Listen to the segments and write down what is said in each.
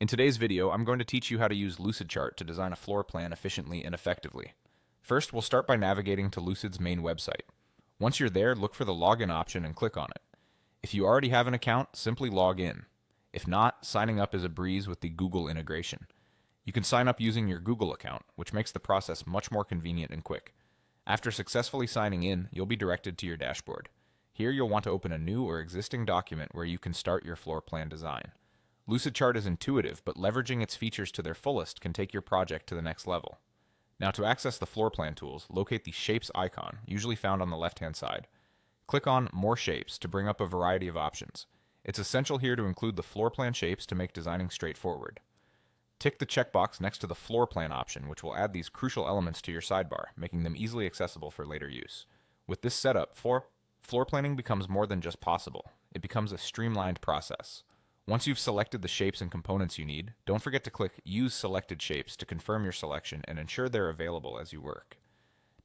In today's video, I'm going to teach you how to use Lucidchart to design a floor plan efficiently and effectively. First, we'll start by navigating to Lucid's main website. Once you're there, look for the login option and click on it. If you already have an account, simply log in. If not, signing up is a breeze with the Google integration. You can sign up using your Google account, which makes the process much more convenient and quick. After successfully signing in, you'll be directed to your dashboard. Here you'll want to open a new or existing document where you can start your floor plan design. Lucidchart is intuitive, but leveraging its features to their fullest can take your project to the next level. Now to access the floor plan tools, locate the Shapes icon, usually found on the left-hand side. Click on More Shapes to bring up a variety of options. It's essential here to include the floor plan shapes to make designing straightforward. Tick the checkbox next to the floor plan option, which will add these crucial elements to your sidebar, making them easily accessible for later use. With this setup, floor planning becomes more than just possible. It becomes a streamlined process. Once you've selected the shapes and components you need, don't forget to click Use Selected Shapes to confirm your selection and ensure they're available as you work.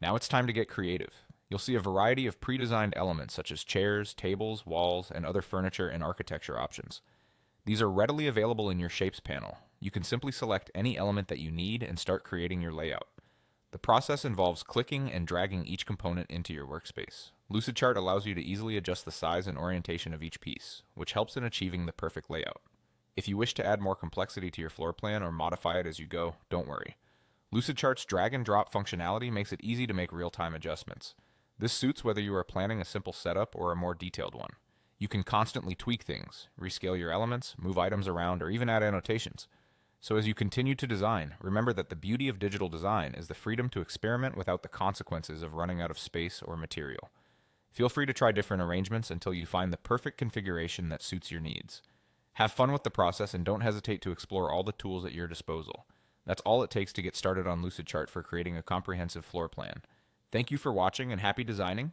Now it's time to get creative. You'll see a variety of pre-designed elements such as chairs, tables, walls, and other furniture and architecture options. These are readily available in your Shapes panel. You can simply select any element that you need and start creating your layout. The process involves clicking and dragging each component into your workspace. Lucidchart allows you to easily adjust the size and orientation of each piece, which helps in achieving the perfect layout. If you wish to add more complexity to your floor plan or modify it as you go, don't worry. Lucidchart's drag and drop functionality makes it easy to make real-time adjustments. This suits whether you are planning a simple setup or a more detailed one. You can constantly tweak things, rescale your elements, move items around, or even add annotations. So as you continue to design, remember that the beauty of digital design is the freedom to experiment without the consequences of running out of space or material. Feel free to try different arrangements until you find the perfect configuration that suits your needs. Have fun with the process and don't hesitate to explore all the tools at your disposal. That's all it takes to get started on Lucidchart for creating a comprehensive floor plan. Thank you for watching and happy designing.